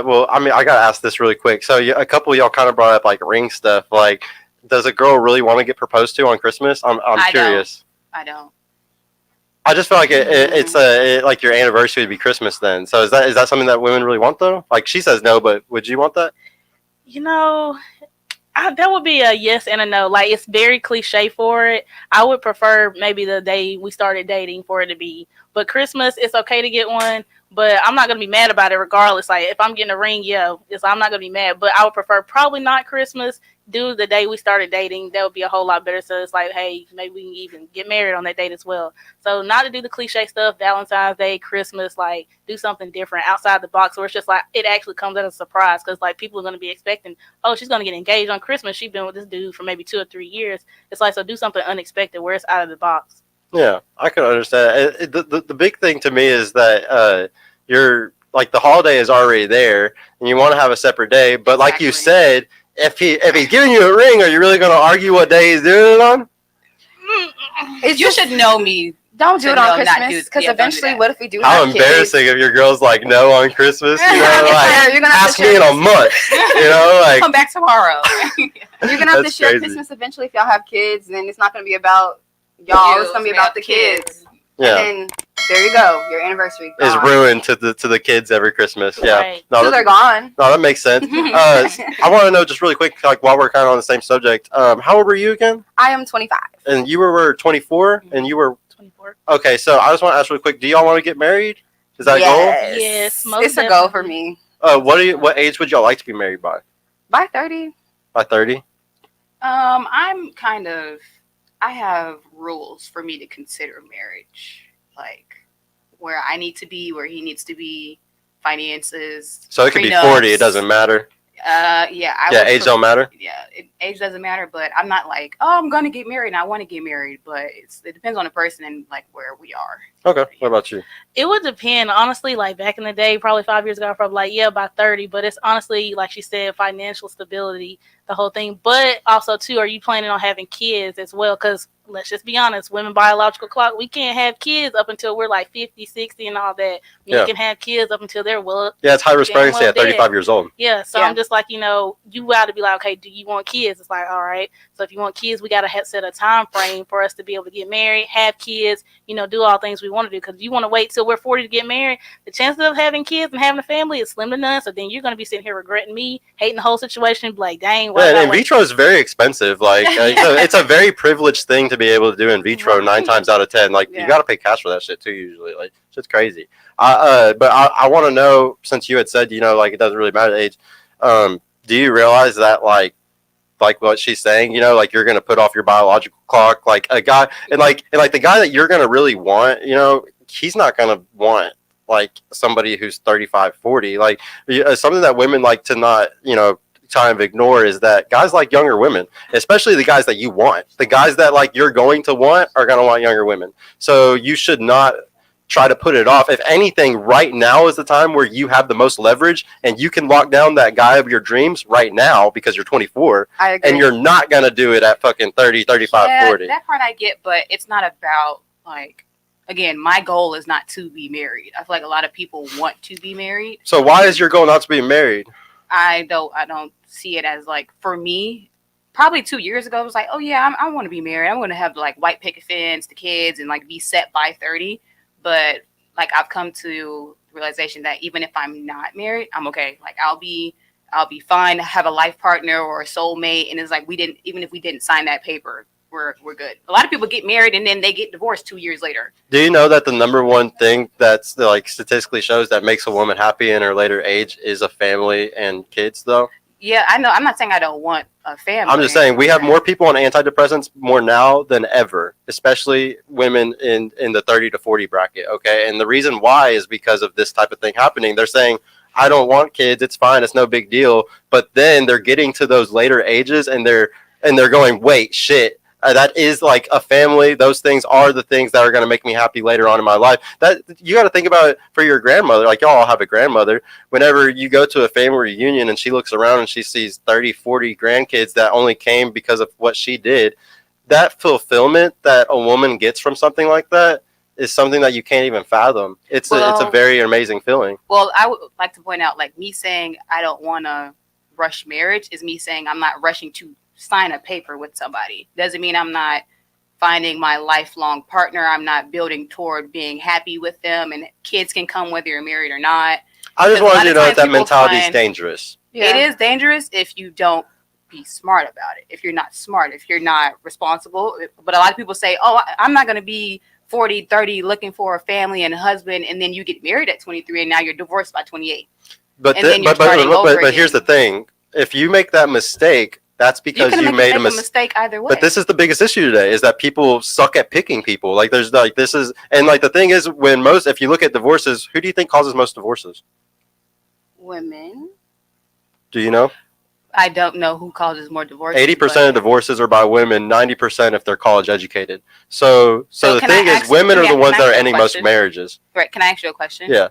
Well, I mean, I gotta ask this really quick. So, a couple of y'all kind of brought up like ring stuff. Like, does a girl really want to get proposed to on Christmas? I'm curious. I don't. I just feel like it's like your anniversary would be Christmas then. So is that something that women really want though? Like she says no, but would you want that? You know, that would be a yes and a no. Like it's very cliche for it. I would prefer maybe the day we started dating for it to be. But Christmas, it's okay to get one. But I'm not gonna be mad about it regardless. Like if I'm getting a ring, yeah, I'm not gonna be mad. But I would prefer probably not Christmas. Do the day we started dating. That would be a whole lot better. So it's like, hey, maybe we can even get married on that date as well. So not to do the cliche stuff, Valentine's Day, Christmas, like do something different outside the box where it's just like it actually comes as a surprise because like people are gonna be expecting, oh, she's gonna get engaged on Christmas. She's been with this dude for maybe 2 or 3 years. It's like so do something unexpected where it's out of the box. Yeah, I can understand. The big thing to me is that you're like the holiday is already there, and you want to have a separate day. But like you said, if he's giving you a ring, are you really going to argue what day he's doing it on? You should know me. Don't do it on Christmas because eventually, what if we do? How embarrassing if your girl's like no on Christmas. You know, like you're gonna ask me in a month. You know, like come back tomorrow. You're gonna have to share Christmas eventually if y'all have kids, and it's not gonna be about y'all. It's gonna be about the kids. Yeah. And then there you go. Your anniversary is ruined to the kids every Christmas. Yeah. Right. No, they're gone. No, that makes sense. I want to know just really quick, like while we're kind of on the same subject, how old were you again? I am 25. And you were 24, and you were 24. Okay, so I just want to ask really quick, do y'all want to get married? Is that a goal? Yes, it's a goal for me. What age would y'all like to be married by? By 30. By 30? I have rules for me to consider marriage, like where I need to be, where he needs to be, finances. So it could be 40. It doesn't matter. Age don't matter. Yeah, age doesn't matter. But I'm not like, oh, I'm gonna get married and I want to get married. But it depends on the person and like where we are. Okay. What about you? It would depend, honestly. Like back in the day, probably 5 years ago, I probably like, yeah, by 30. But it's honestly, like she said, financial stability, the whole thing. But also, too, are you planning on having kids as well? Because let's just be honest, women biological clock, we can't have kids up until we're like 50, 60 and all that. Men can have kids up until they're Yeah, it's high risk pregnancy at 35 years old. Yeah, so I'm just like, you got to be like, okay, do you want kids? It's like, all right. So if you want kids, we got to set a time frame for us to be able to get married, have kids, do all things we want to do. Because if you want to wait till we're 40 to get married, the chances of having kids and having a family is slim to none. So then you're going to be sitting here regretting me, hating the whole situation, be like, dang. Yeah, and in vitro is very expensive. Like, it's a very privileged thing to be able to do in vitro 9 times out of 10. Like, you got to pay cash for that shit too, usually. Like, shit's crazy. But I want to know, since you had said, like, it doesn't really matter the age, do you realize that, like what she's saying, like you're going to put off your biological clock, like a guy, and the guy that you're going to really want, he's not going to want like somebody who's 35, 40, like something that women like to not, kind of ignore is that guys like younger women, especially the guys that you want, the guys that like you're going to want are going to want younger women. So you should not try to put it off. If anything, right now is the time where you have the most leverage and you can lock down that guy of your dreams right now because you're 24. I agree. And you're not going to do it at fucking 30, 35, 40. That part I get, but it's not about like, again, my goal is not to be married. I feel like a lot of people want to be married. So why is your goal not to be married? I don't see it as like, for me, probably 2 years ago, I was like, oh yeah, I want to be married. I want to have like white picket fence, the kids, and like be set by 30. But like I've come to the realization that even if I'm not married, I'm okay. Like I'll be fine. Have a life partner or a soulmate, and it's like even if we didn't sign that paper, we're good. A lot of people get married and then they get divorced 2 years later. Do you know that the number one thing that's like statistically shows that makes a woman happy in her later age is a family and kids, though? Yeah, I know. I'm not saying I don't want a family. I'm just saying we have more people on antidepressants more now than ever, especially women in the 30 to 40 bracket. Okay. And the reason why is because of this type of thing happening. They're saying, I don't want kids. It's fine. It's no big deal. But then they're getting to those later ages and they're going, wait, shit. That is like a family. Those things are the things that are going to make me happy later on in my life. That you got to think about it for your grandmother. Like y'all all have a grandmother. Whenever you go to a family reunion and she looks around and she sees 30, 40 grandkids that only came because of what she did, that fulfillment that a woman gets from something like that is something that you can't even fathom. It's a very amazing feeling. Well, I would like to point out, like, me saying I don't want to rush marriage is me saying I'm not rushing to sign a paper with somebody. Doesn't mean I'm not finding my lifelong partner. I'm not building toward being happy with them, and kids can come whether you're married or not. I just wanted you to know that mentality is dangerous. Yeah. It is dangerous if you don't be smart about it. If you're not smart, if you're not responsible. But a lot of people say, oh, I'm not going to be 40, 30 looking for a family and a husband, and then you get married at 23 and now you're divorced by 28. But here's the thing. If you make that mistake, that's because you made a mistake either way. But this is the biggest issue today, is that people suck at picking people. Like, there's like, this is, and like the thing is, if you look at divorces, who do you think causes most divorces? Women. Do you know? I don't know who causes more divorces. 80% of divorces are by women, 90% if they're college educated. So the thing is, women are the ones that are ending most marriages. Right. Can I ask you a question? Yeah.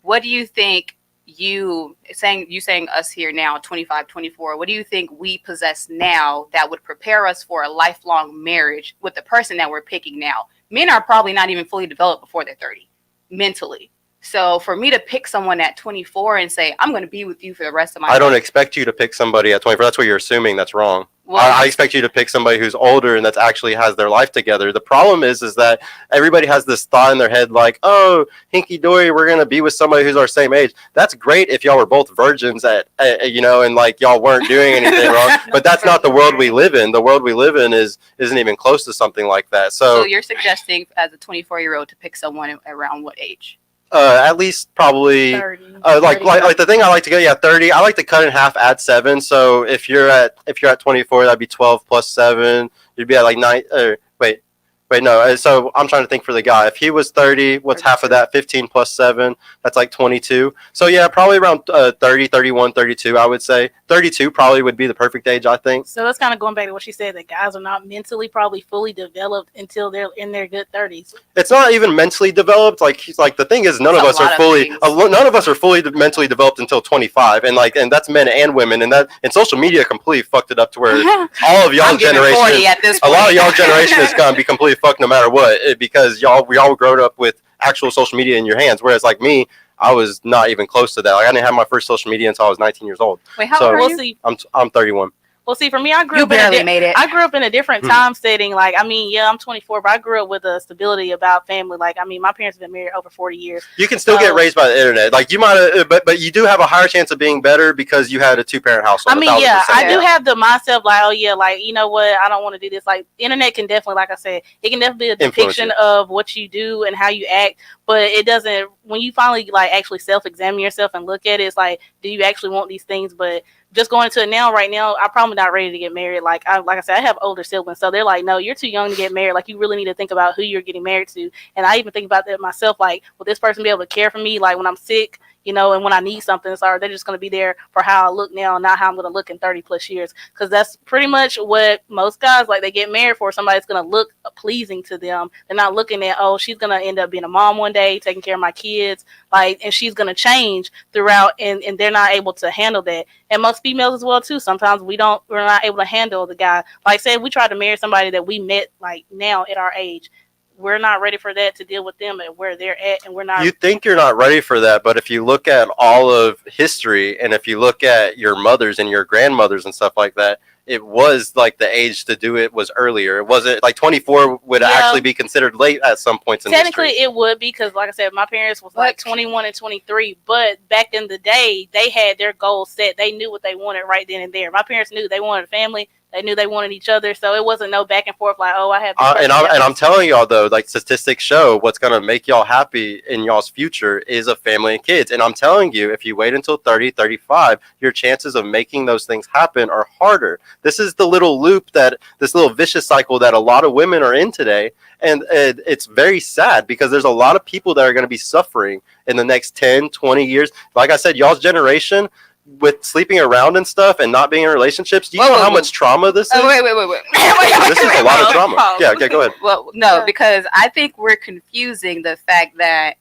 What do you think you saying us here now, 25, 24, what do you think we possess now that would prepare us for a lifelong marriage with the person that we're picking now? Men are probably not even fully developed before they're 30 mentally. So for me to pick someone at 24 and say, I'm going to be with you for the rest of my life. I don't expect you to pick somebody at 24. That's what you're assuming. That's wrong. Well, I expect you to pick somebody who's older and that actually has their life together. The problem is that everybody has this thought in their head like, oh, hinky dory, we're going to be with somebody who's our same age. That's great if y'all were both virgins and like y'all weren't doing anything wrong. But that's not the world we live in. The world we live in isn't even close to something like that. So you're suggesting as a 24-year-old to pick someone around what age? At least probably 30. like the thing I like to go 30. I like to cut in half, add 7. So if you're at 24, that'd be 12 plus 7. You'd be at like 9. Wait, no. So I'm trying to think for the guy. If he was 30, what's 32. Half of that? 15 plus 7. That's like 22. So yeah, probably around 30, 31, 32, I would say. 32 probably would be the perfect age, I think. So that's kind of going back to what she said, that guys are not mentally probably fully developed until they're in their good 30s. It's not even mentally developed. Like the thing is, none of us are fully mentally developed until 25, and that's men and women, and social media completely fucked it up to where all of y'all generation, a lot of y'all generation is gonna be completely fucked no matter what, because we all grown up with actual social media in your hands, whereas like me, I was not even close to that. Like, I didn't have my first social media until I was 19 years old. Wait, how old are you? I'm 31. Well, see, for me, I grew up in a different time setting. Like, I mean, yeah, I'm 24, but I grew up with a stability about family. Like, I mean, my parents have been married over 40 years. You can still get raised by the internet. Like, you might, but you do have a higher chance of being better because you had a 2-parent household. I mean, yeah, I do have the mindset of like, oh yeah, like, you know what, I don't want to do this. Like, the internet can definitely, like I said, it can definitely be a depiction of what you do and how you act. But it doesn't, when you finally like actually self-examine yourself and look at it, it's like, do you actually want these things? But just going into it now, right now, I'm probably not ready to get married. Like I said, I have older siblings, so they're like, no, you're too young to get married. Like, you really need to think about who you're getting married to. And I even think about that myself. Like, will this person be able to care for me? Like, when I'm sick, you know, and when I need something, so they're just going to be there for how I look now, not how I'm going to look in 30 plus years. Because that's pretty much what most guys, like, they get married for somebody that's going to look pleasing to them. They're not looking at, oh, she's going to end up being a mom one day, taking care of my kids, like, and she's going to change throughout, and they're not able to handle that. And most females as well, too. Sometimes we're not able to handle the guy. Like, say, if we try to marry somebody that we met, like, now at our age, we're not ready for that, to deal with them and where they're at, and we're not. You think you're not ready for that, but if you look at all of history, and if you look at your mothers and your grandmothers and stuff like that, it was like the age to do it was earlier. It wasn't like 24 would actually be considered late at some points in history. Technically, it would be, because, like I said, my parents was like 21 and 23. But back in the day, they had their goals set. They knew what they wanted right then and there. My parents knew they wanted a family. They knew they wanted each other, so it wasn't no back and forth like, oh, I have. And I'm telling y'all though, like, statistics show what's gonna make y'all happy in y'all's future is a family and kids. And I'm telling you, if you wait until 30, 35, your chances of making those things happen are harder. This is the little loop, this little vicious cycle that a lot of women are in today, and it's very sad because there's a lot of people that are going to be suffering in the next 10, 20 years. Like I said, y'all's generation, with sleeping around and stuff and not being in relationships, do you know how much trauma this is? Wait. This is a lot of trauma. Yeah, go ahead. Well, no, because I think we're confusing the fact that,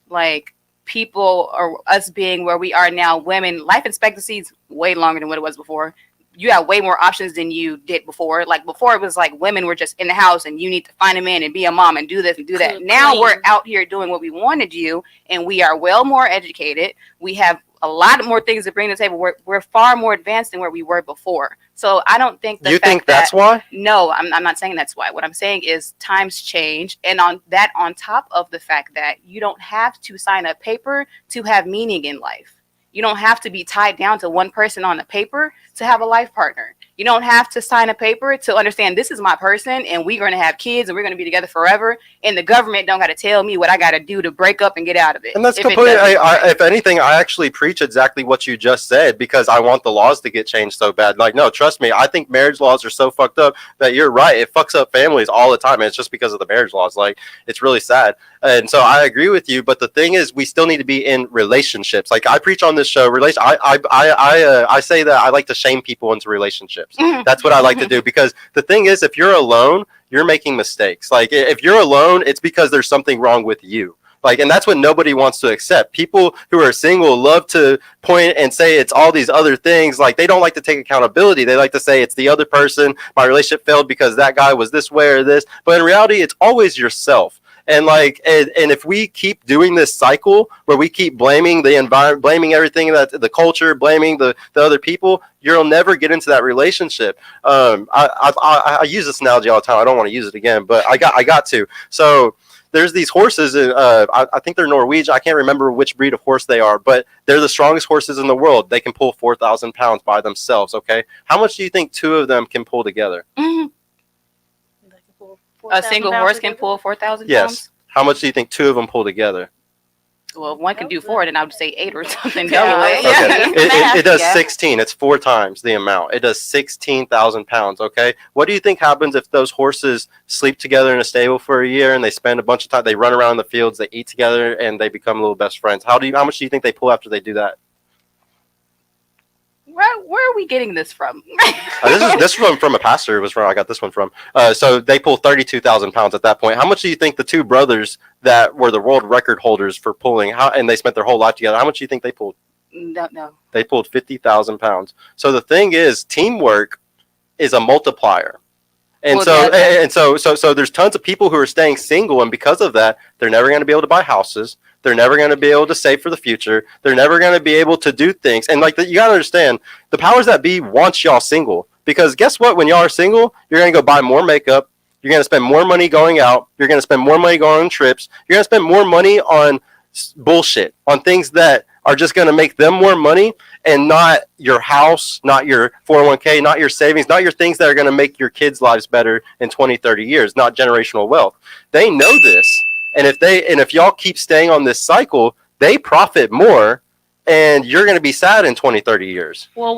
like, people, or us being where we are now, women, life expectancy is way longer than what it was before. you have way more options than you did before. Like before, it was like women were just in the house and you need to find a man and be a mom and do this and do that. Now we're out here doing what we want to do, and we are well more educated. We have a lot more things to bring to the table. We're far more advanced than where we were before. So I don't think you think that's why? No, I'm not saying that's why. What I'm saying is times change, and on top of the fact that you don't have to sign a paper to have meaning in life. You don't have to be tied down to one person on the paper to have a life partner. You don't have to sign a paper to understand this is my person and we're going to have kids and we're going to be together forever. And the government don't got to tell me what I got to do to break up and get out of it. And that's completely, if anything, I actually preach exactly what you just said because I want the laws to get changed so bad. Like, no, trust me, I think marriage laws are so fucked up that you're right. It fucks up families all the time. And it's just because of the marriage laws. Like, it's really sad. And so I agree with you. But the thing is, we still need to be in relationships. Like I preach on this show, I say that I like to shame people into relationships. That's what I like to do because the thing is, if you're alone, you're making mistakes. Like if you're alone, it's because there's something wrong with you. Like, and that's what nobody wants to accept. People who are single love to point and say it's all these other things. Like they don't like to take accountability. They like to say it's the other person. My relationship failed because that guy was this way or this. But in reality, it's always yourself. And like, and if we keep doing this cycle where we keep blaming the environment, blaming everything, that the culture, blaming the other people, you'll never get into that relationship. I use this analogy all the time. I don't want to use it again, but I got to. So there's these horses. I think they're Norwegian. I can't remember which breed of horse they are, but they're the strongest horses in the world. They can pull 4,000 pounds by themselves. Okay, how much do you think two of them can pull together? A single horse can pull 4,000 pounds? Yes. How much do you think two of them pull together? Well, if one can do 4, then I would say 8 or something. Okay. It does 16. It's 4 times the amount. It does 16,000 pounds. Okay. What do you think happens if those horses sleep together in a stable for a year and they spend a bunch of time? They run around in the fields, they eat together, and they become little best friends. How much do you think they pull after they do that? Where are we getting this from? This from a pastor was where I got this one from. So they pulled 32,000 pounds at that point. How much do you think the two brothers that were the world record holders for pulling, and they spent their whole life together, how much do you think they pulled? No. They pulled 50,000 pounds. So the thing is, teamwork is a multiplier. And so there's tons of people who are staying single, and because of that, they're never going to be able to buy houses. They're never going to be able to save for the future. They're never going to be able to do things. And like you got to understand, the powers that be want y'all single. Because guess what? When y'all are single, you're going to go buy more makeup. You're going to spend more money going out. You're going to spend more money going on trips. You're going to spend more money on bullshit, on things that are just going to make them more money, and not your house, not your 401k, not your savings, not your things that are going to make your kids' lives better in 20, 30 years, not generational wealth. They know this. And if y'all keep staying on this cycle, they profit more, and you're going to be sad in 20, 30 years. Well, we